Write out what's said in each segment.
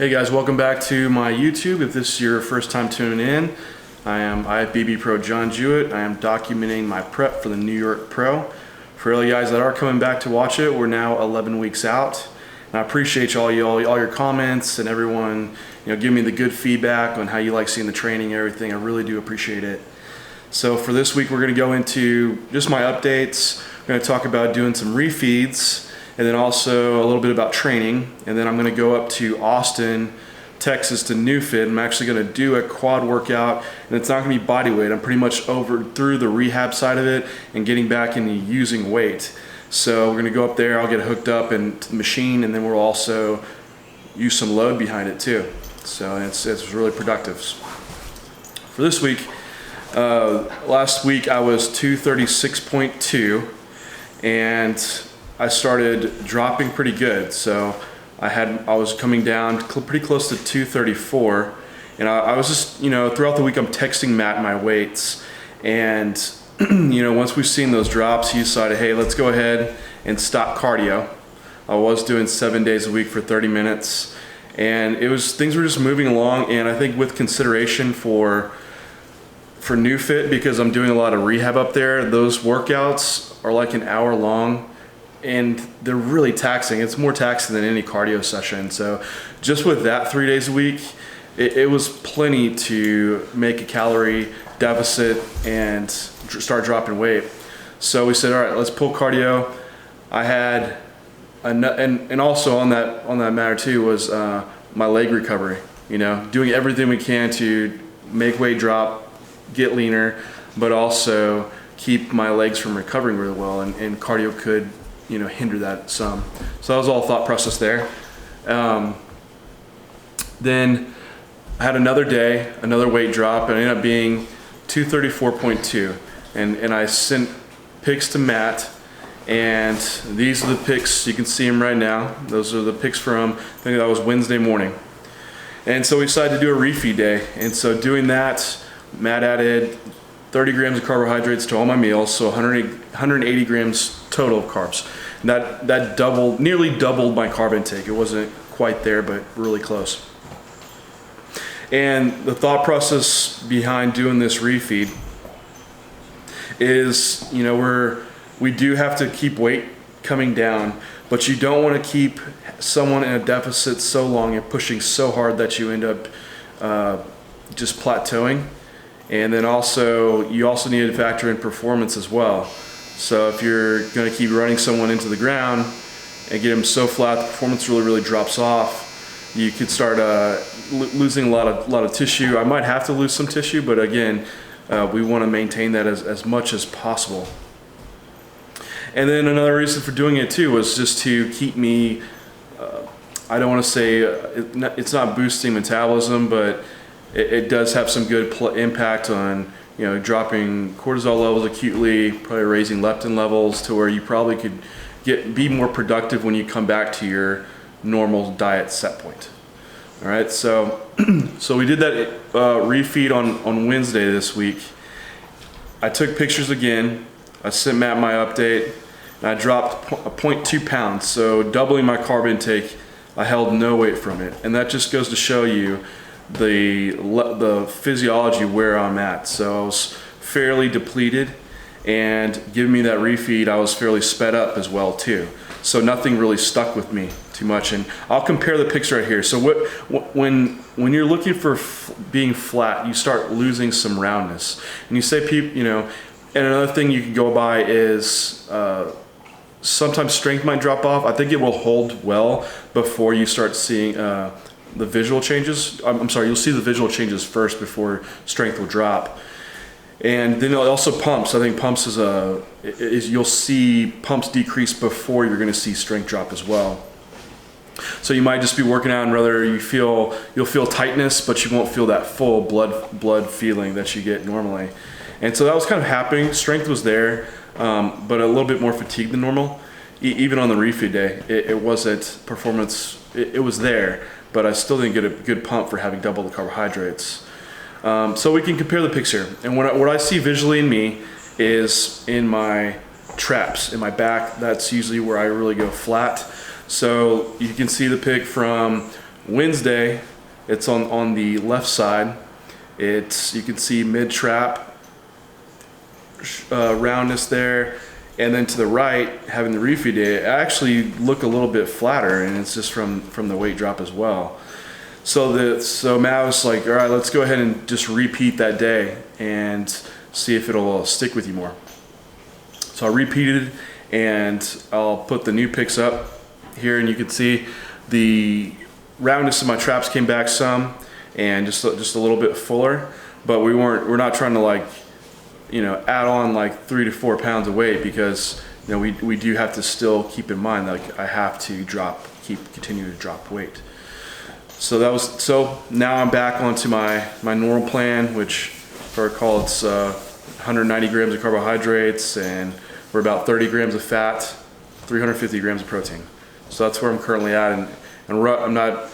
Hey guys, welcome back to my YouTube. If this is your first time tuning in, I am IFBB Pro John Jewett. I am documenting my prep for the New York Pro. For all you guys that are coming back to watch it, we're now 11 weeks out. And I appreciate all your comments and everyone, giving me the good feedback on how you like seeing the training and everything. I really do appreciate it. So for this week, we're going to go into just my updates. We're going to talk about doing some refeeds, and then also a little bit about training. And then I'm going to go up to Austin, Texas to Neufit. I'm actually going to do a quad workout, and it's not going to be body weight. I'm pretty much through the rehab side of it and getting back into using weight. So we're going to go up there, I'll get hooked up into the machine, and then we'll also use some load behind it too. So it's really productive. For this week, last week I was 236.2, and I started dropping pretty good. So I was coming down pretty close to 234, and I was just, throughout the week I'm texting Matt my weights, and once we've seen those drops, he decided, hey, let's go ahead and stop cardio. I was doing 7 days a week for 30 minutes, and things were just moving along. And I think with consideration for Neufit, because I'm doing a lot of rehab up there, those workouts are like an hour long, and they're really taxing. It's more taxing than any cardio session. So just with that 3 days a week, it was plenty to make a calorie deficit and start dropping weight. So we said, all right, let's pull cardio. I had, and also on that matter too was my leg recovery. Doing everything we can to make weight drop, get leaner, but also keep my legs from recovering really well, and cardio could hinder that some. So that was all thought process there. Then I had another day, another weight drop, and it ended up being 234.2. And I sent pics to Matt, and these are the pics. You can see them right now. Those are the pics from, I think that was Wednesday morning. And so we decided to do a refeed day. And so doing that, Matt added 30 grams of carbohydrates to all my meals, so 180 grams total of carbs. And that nearly doubled my carb intake. It wasn't quite there, but really close. And the thought process behind doing this refeed is, we do have to keep weight coming down, but you don't want to keep someone in a deficit so long and pushing so hard that you end up just plateauing. And then you also need to factor in performance as well. So if you're going to keep running someone into the ground and get them so flat, the performance really drops off. You could start losing a lot of tissue. I might have to lose some tissue, but again, we want to maintain that as much as possible. And then another reason for doing it too was just to keep me, I don't want to say it's not boosting metabolism, but it does have some good impact on dropping cortisol levels acutely, probably raising leptin levels to where you probably could be more productive when you come back to your normal diet set point. All right, so we did that refeed on Wednesday this week. I took pictures again. I sent Matt my update, and I dropped 0.2 pounds, so doubling my carb intake. I held no weight from it, and that just goes to show you the physiology where I'm at. So I was fairly depleted, and giving me that refeed, I was fairly sped up as well too. So nothing really stuck with me too much. And I'll compare the pics right here. So when you're looking for being flat, you start losing some roundness. And you say people, and another thing you can go by is sometimes strength might drop off. I think it will hold well before you start seeing the visual changes. I'm sorry, you'll see the visual changes first before strength will drop. And then also pumps. I think pumps you'll see pumps decrease before you're going to see strength drop as well. So you might just be working out, and rather you'll feel tightness, but you won't feel that full blood feeling that you get normally. And so that was kind of happening. Strength was there, but a little bit more fatigue than normal. Even on the refeed day, it wasn't performance. It was there, but I still didn't get a good pump for having double the carbohydrates. So we can compare the picture. And what I see visually in me is in my traps, in my back. That's usually where I really go flat. So you can see the pic from Wednesday, it's on the left side. You can see mid-trap roundness there. And then to the right, having the refeed day, I actually look a little bit flatter, and it's just from the weight drop as well. So Matt was like, all right, let's go ahead and just repeat that day and see if it'll stick with you more. So I repeated, and I'll put the new picks up here, and you can see the roundness of my traps came back some, and just a little bit fuller. But we're not trying to like, add on like 3 to 4 pounds of weight, because we do have to still keep in mind that like I have to continue to drop weight. So now I'm back onto my normal plan, which if I recall it's 190 grams of carbohydrates, and we're about 30 grams of fat, 350 grams of protein. So that's where I'm currently at, and I'm not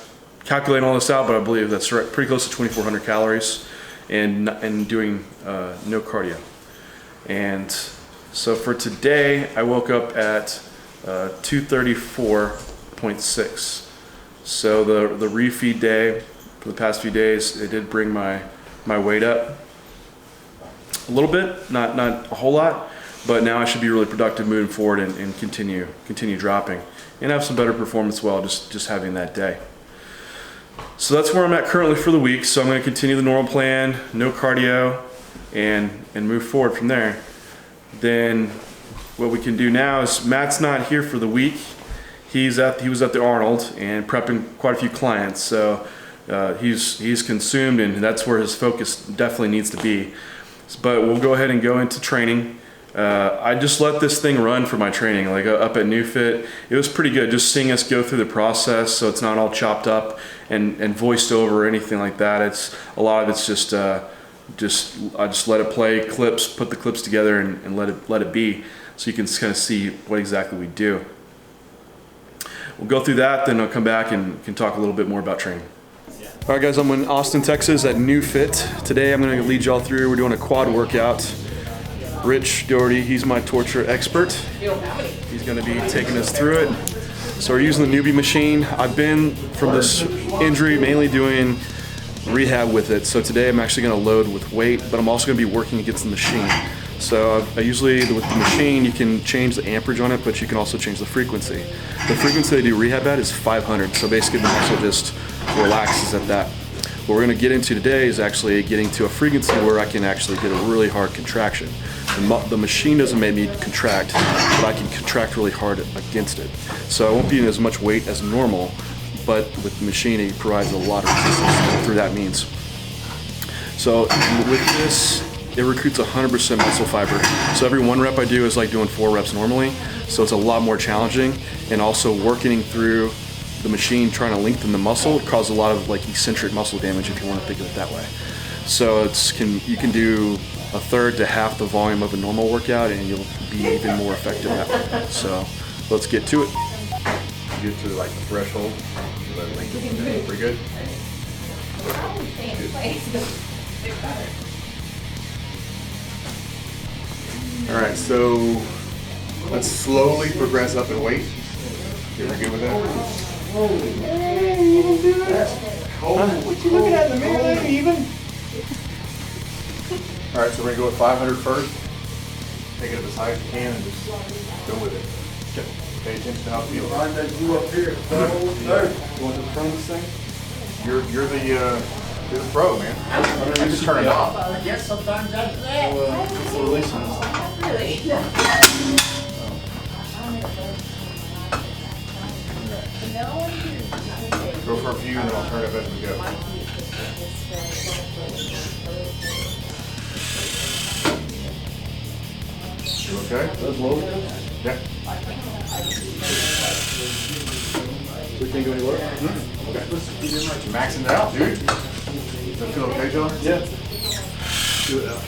calculating all this out, but I believe that's pretty close to 2,400 calories, and doing no cardio. And so for today, I woke up at 234.6. So the refeed day for the past few days, it did bring my weight up a little bit, not a whole lot, but now I should be really productive moving forward and continue dropping and have some better performance as well, just having that day. So that's where I'm at currently for the week. So I'm going to continue the normal plan, no cardio, and move forward from there. Then what we can do now is, Matt's not here for the week. He was at the Arnold and prepping quite a few clients. So he's consumed, and that's where his focus definitely needs to be. But we'll go ahead and go into training. I just let this thing run for my training, like up at Neufit. It was pretty good just seeing us go through the process, so it's not all chopped up and voiced over or anything like that. It's a lot of it's just I just let it play clips, put the clips together, and let it be, so you can kind of see what exactly we do. We'll go through that, then I'll come back and can talk a little bit more about training. All right, guys, I'm in Austin, Texas at Neufit. Today I'm going to lead y'all through. We're doing a quad workout. Rich Doherty, he's my torture expert. He's going to be taking us through it. So we're using the newbie machine. I've been, from this injury, mainly doing rehab with it. So today I'm actually going to load with weight, but I'm also going to be working against the machine. So I usually, with the machine, you can change the amperage on it, but you can also change the frequency. The frequency they do rehab at is 500, so basically the muscle just relaxes at that. What we're going to get into today is actually getting to a frequency where I can actually get a really hard contraction. The machine doesn't make me contract, but I can contract really hard against it. So I won't be in as much weight as normal, but with the machine it provides a lot of resistance through that means. So with this, it recruits 100% muscle fiber. So every 1 rep I do is like doing 4 reps normally. So it's a lot more challenging, and also working through the machine trying to lengthen the muscle causes a lot of like eccentric muscle damage, if you want to think of it that way. So you can do 1/3 to half the volume of a normal workout, and you'll be even more effective that way. So let's get to it. Get to like the threshold. Pretty good. All right, so let's slowly progress up in weight. You ever good with that? What you looking at in the mirror? That ain't even. All right, so we're gonna go with 500 first. Take it up as high as you can and just go with it. Okay. Pay attention to how it feels. You up here. You want to turn this thing? You're the pro, man. I just turn it off. I guess sometimes that's that. It's releasing this. Really? Go for a few and then I'll turn it up as we go. You okay? That's low. Yeah. We can't go anywhere. Okay. You're maxing it out, dude. Does that feel okay, John? Yeah. Do it out.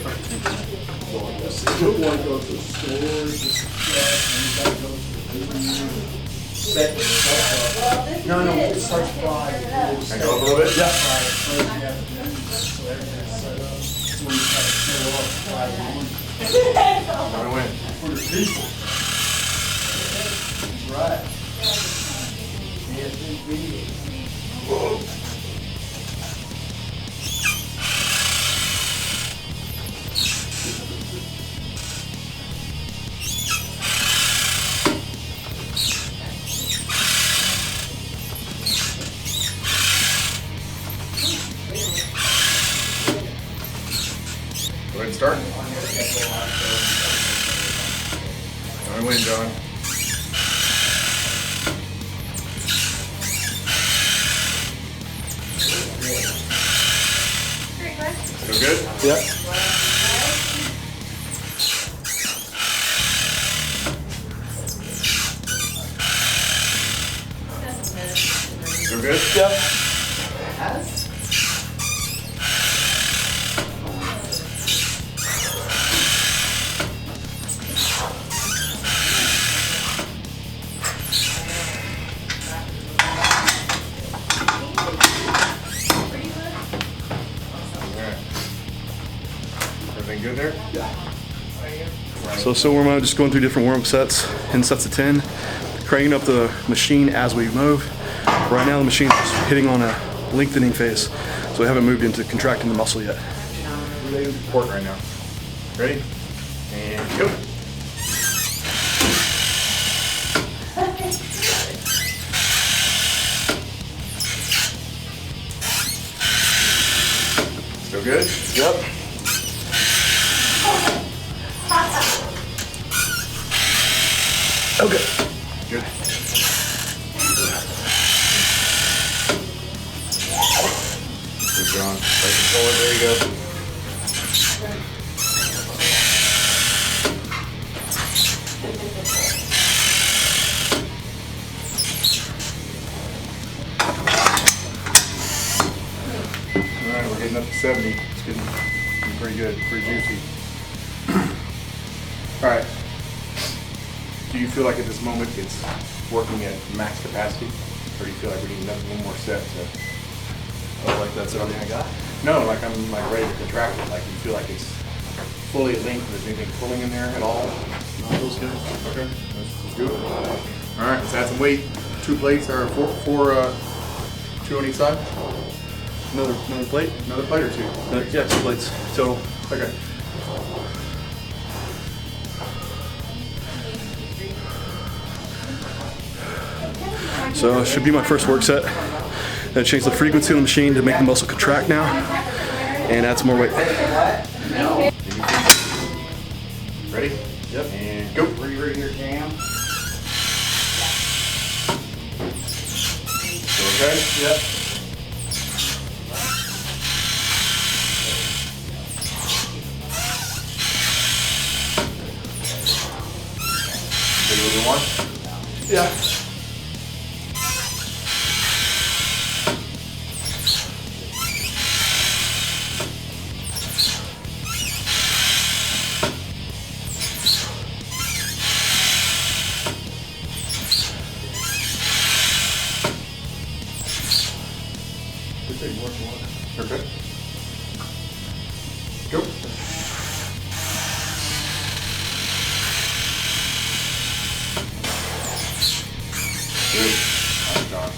Good one goes to the store, just No, it starts flying. Can I go up a little bit? Yeah. Don't win. For the people. Right. Go ahead and start. I win, John. Feel good? Yep. Feel good? Yep. Everything good there? So warm up, just going through different warm-up sets in sets of 10, cranking up the machine as we move. Right now the machine's just hitting on a lengthening phase, so we haven't moved into contracting the muscle yet. Related support right now. Ready? And go. Still good? Yep. Okay. Good. Good, John. Right control it. There you go. All right, we're getting up to 70. It's getting pretty good, pretty juicy. All right. Do you feel like at this moment it's working at max capacity? Or do you feel like we need one more set to... Oh, like that's everything I got? No, like I'm like ready to contract it. Like you feel like it's fully at length. There's anything pulling in there at all? No, feels good. Okay, let's do it. All right, let's add some weight. 2 plates or four, 2 on each side. Another plate? Another plate or 2? Yeah, 2 plates total. Okay. So it should be my first work set. Then change the frequency of the machine to make the muscle contract now, and add some more weight. Ready? Yep. And go. Right here, Cam. So okay? Yep. Do a little more? Yeah. Okay. Go. Good. Nice, John.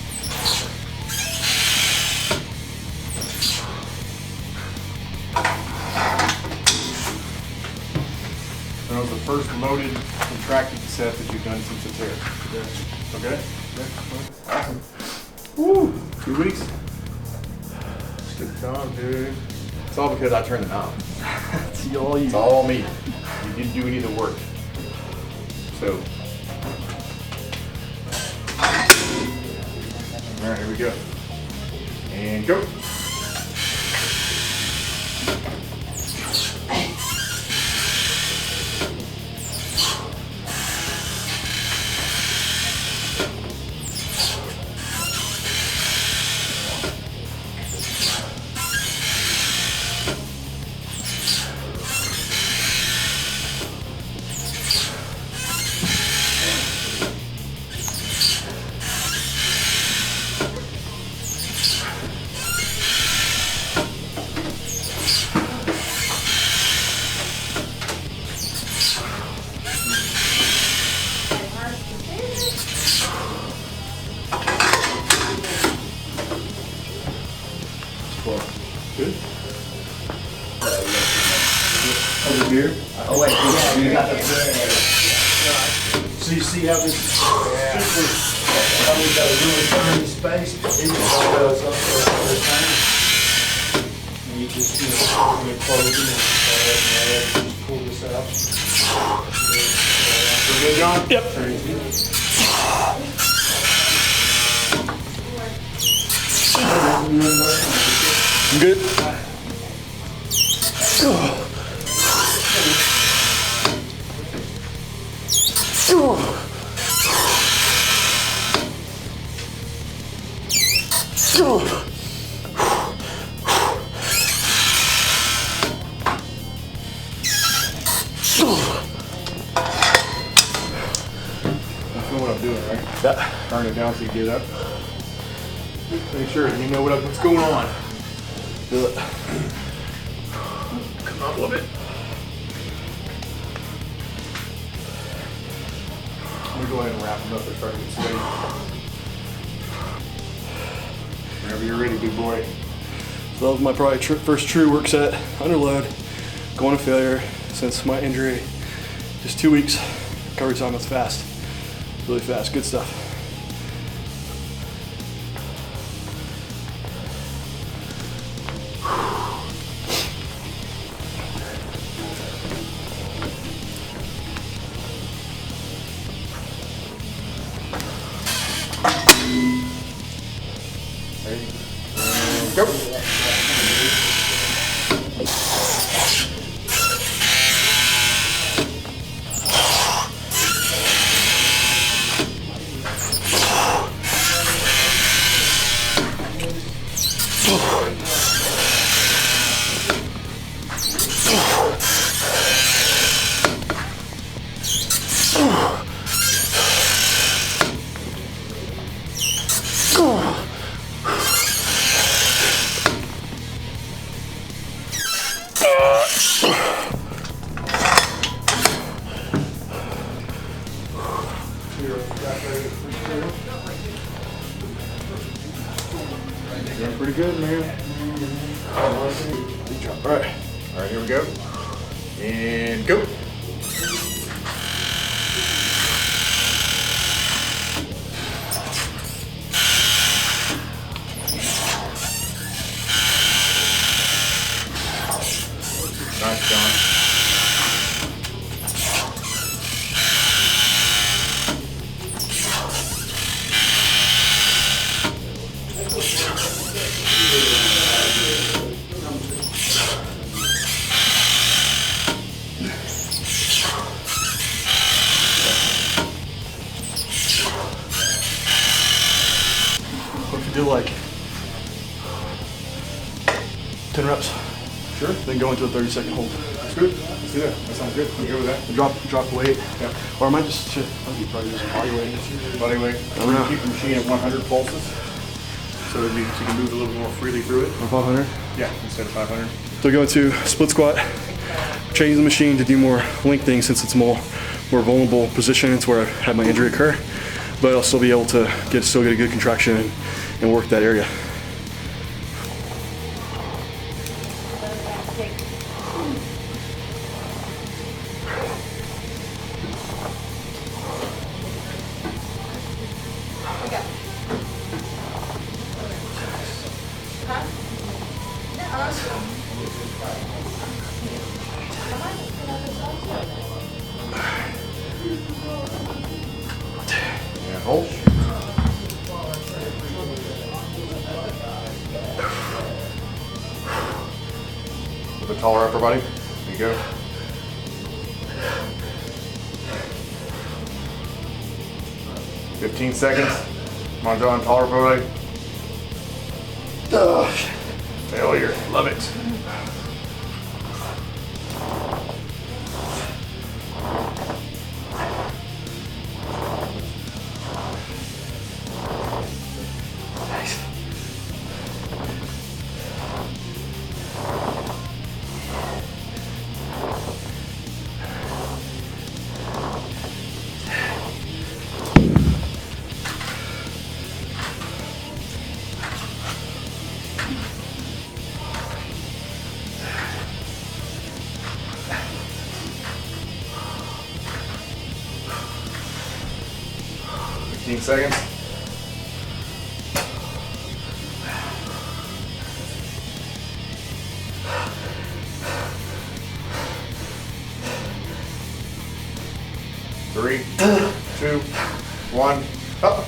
That was the first loaded contracted set that you've done since the tear. Okay? Yeah. Awesome. Woo! 2 weeks. Good job, dude. It's all because I turned them out. It's all you. It's all me. You didn't do any of the work. So. All right, here we go. And go. Oh wait, yeah, you got the. So you see how this super, how we got a really tiny space, but it just goes up there the time. And you just, you know, when you close it and just pull this out. We're good, John? Yep. I'm good. You know what I'm doing, right? Yeah. Turn it down so you get up. Make sure you know what's going on. Do it. Come up a little bit. Let me go ahead and wrap them up and try to get steady. Whenever you're ready, big boy. So that was my probably first true work set under load, going to failure since my injury. Just 2 weeks. Recovery time was fast, really fast. Good stuff. Ready? And go. Doing pretty good, man. Good job. All right. All right, here we go. And go. Nice, John. What if you do like 10 reps, Sure. then go into a 30-second hold? That's good. Let's do that. That sounds good. You go with that? Drop weight. Yeah. Or I might just, shit, I think you probably do some body weight. Body weight. don't We're know. gonna keep the machine at 100 pulses, so that you can move a little bit more freely through it. Or 500. Yeah, instead of 500. So go into split squat, change the machine to do more lengthening since it's more vulnerable position. It's where I had my injury occur, but I'll still be able to still get a good contraction and work that area. And hold. A little bit taller upper body. There you go. .15 seconds. Come on, John. Taller upper body. Failure. Love it. 15 seconds. Three, two, one, up.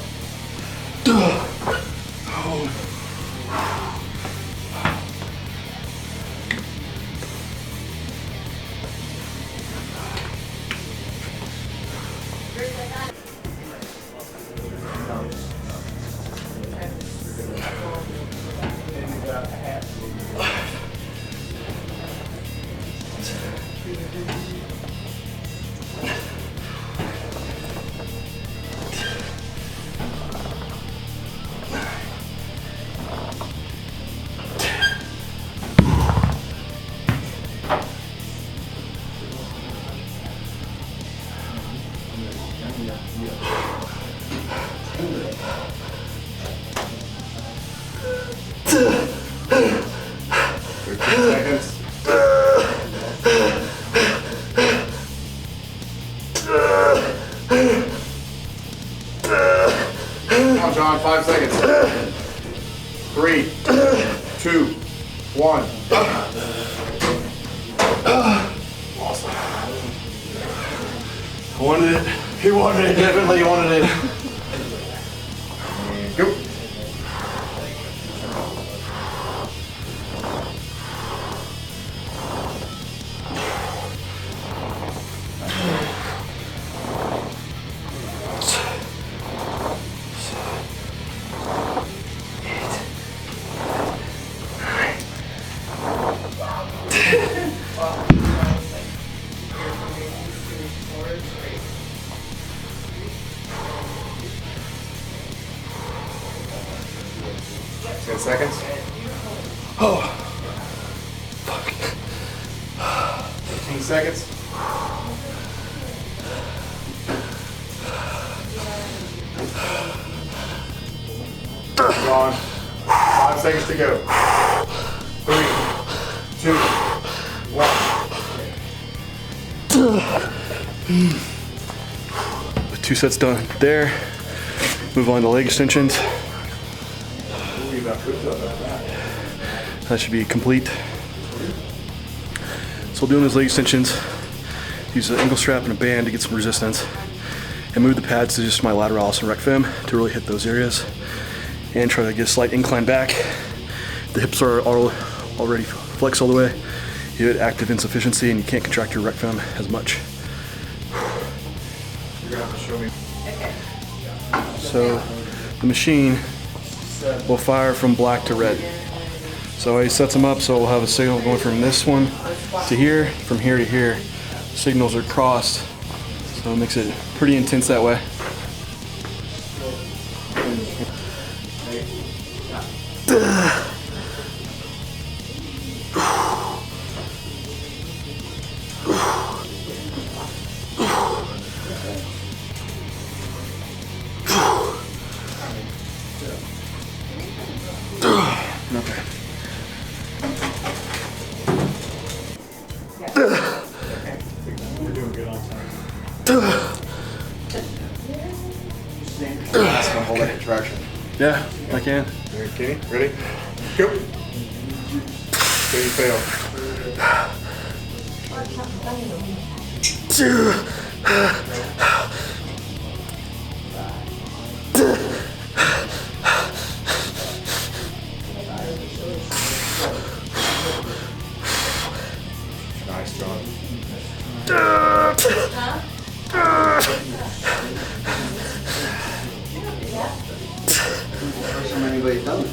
13 seconds. Come on, John, 5 seconds. 3, 2, 1. Awesome. I wanted it. He wanted it, definitely wanted it. And go. Ten seconds. Oh, fuck. 15 seconds. Gone. 5 seconds to go. 3, 2, 1. The 2 sets done there. Move on to leg extensions. That should be complete. So we'll do his leg extensions. Use an ankle strap and a band to get some resistance. And move the pads to just my lateralis and rec fem to really hit those areas. And try to get a slight incline back. The hips are already flexed all the way. You hit active insufficiency and you can't contract your rec fem as much. You're gonna have to show me. So the machine will fire from black to red. So he sets them up so we'll have a signal going from this one to here, from here to here. Signals are crossed, so it makes it pretty intense that way. Okay. You're doing good on time. That's gonna hold that contraction. Yeah, I can. Okay, ready? Go. Okay, you fail. Nice, John. First time anybody's done it.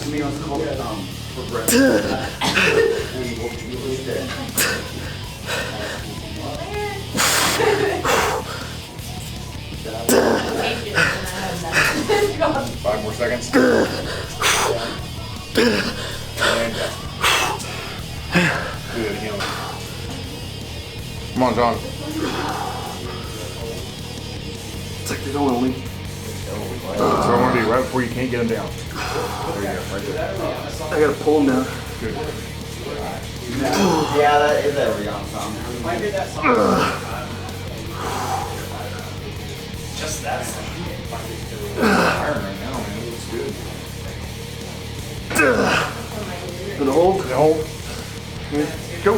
Give me on the call for breath. We'll stay. 5 more seconds. And down. Do that again. Come on, John. It's like they don't want me. That's what I want to do right before you can't get him down. There you go, right there. I gotta pull them down. Good. Yeah, that is every young song. I hear that song. Just that song. Iron right now, man. It looks good. For the hold? The hold. Go.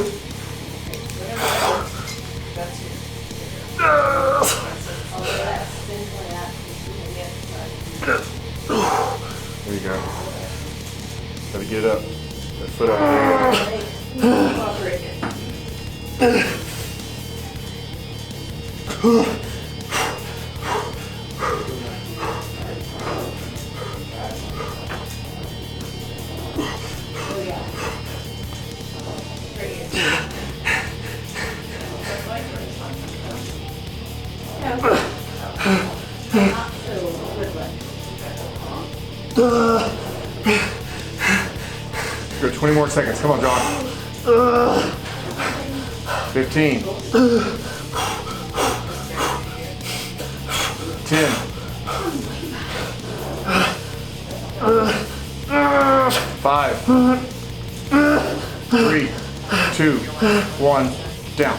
There you go. Gotta get up. That foot up. Go 20 more seconds. Come on, John. 15. 10. 5. 3, 2, 1, down.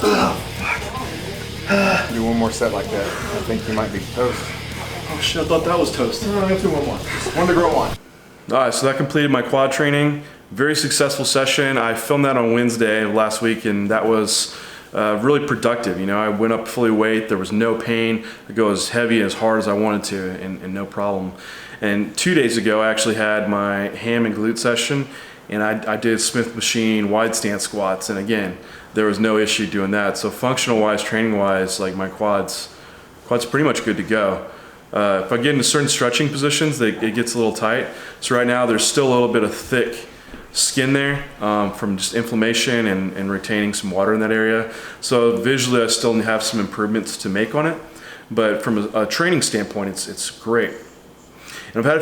Do one more set like that. I think you might be toast. Oh shit, I thought that was toast. No, let's do one more. One to grow on. All right, so that completed my quad training. Very successful session. I filmed that on Wednesday of last week, and that was really productive. You know, I went up fully weight. There was no pain. I go as heavy as hard as I wanted to, and no problem. And 2 days ago, I actually had my ham and glute session, and I did Smith machine wide stance squats, and again, there was no issue doing that. So functional wise, training wise, like my quads pretty much good to go. If I get into certain stretching positions, it gets a little tight. So right now there's still a little bit of thick skin there from just inflammation and retaining some water in that area. So visually I still have some improvements to make on it, but from a training standpoint, it's great. And I've had a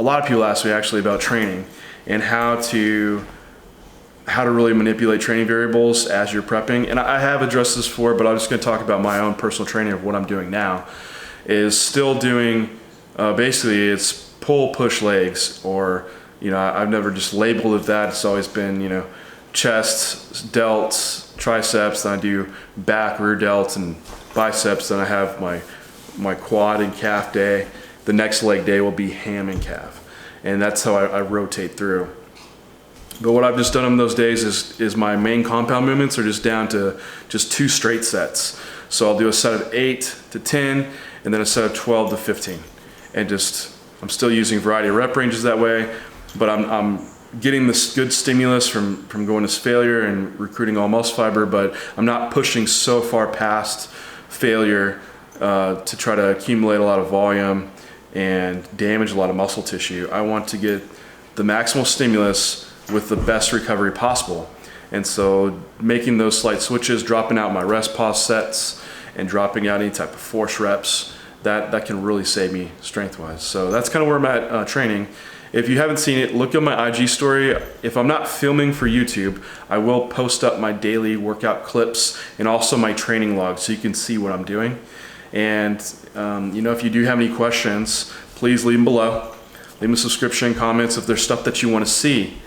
lot of people ask me actually about training and how to really manipulate training variables as you're prepping. And I have addressed this before, but I'm just gonna talk about my own personal training of what I'm doing now. Is still doing, basically it's pull, push legs, or, you know, I've never just labeled it that. It's always been, you know, chest, delts, triceps, then I do back, rear delts, and biceps. Then I have my quad and calf day. The next leg day will be ham and calf. And that's how I rotate through. But what I've just done on those days is my main compound movements are just down to just 2 straight sets. So I'll do a set of 8 to 10, and then a set of 12 to 15. And I'm still using a variety of rep ranges that way, but I'm getting this good stimulus from going to failure and recruiting all muscle fiber, but I'm not pushing so far past failure to try to accumulate a lot of volume and damage a lot of muscle tissue. I want to get the maximal stimulus with the best recovery possible. And so making those slight switches, dropping out my rest pause sets and dropping out any type of force reps, that can really save me strength-wise. So that's kind of where I'm at training. If you haven't seen it, look at my IG story. If I'm not filming for YouTube, I will post up my daily workout clips and also my training log so you can see what I'm doing. And you know, if you do have any questions, please leave them below. Leave me a subscription, comments. If there's stuff that you want to see,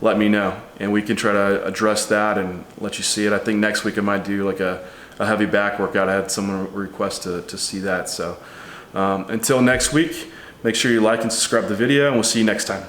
let me know, and we can try to address that and let you see it. I think next week I might do like a heavy back workout. I had someone request to see that. So until next week, make sure you like and subscribe to the video, and we'll see you next time.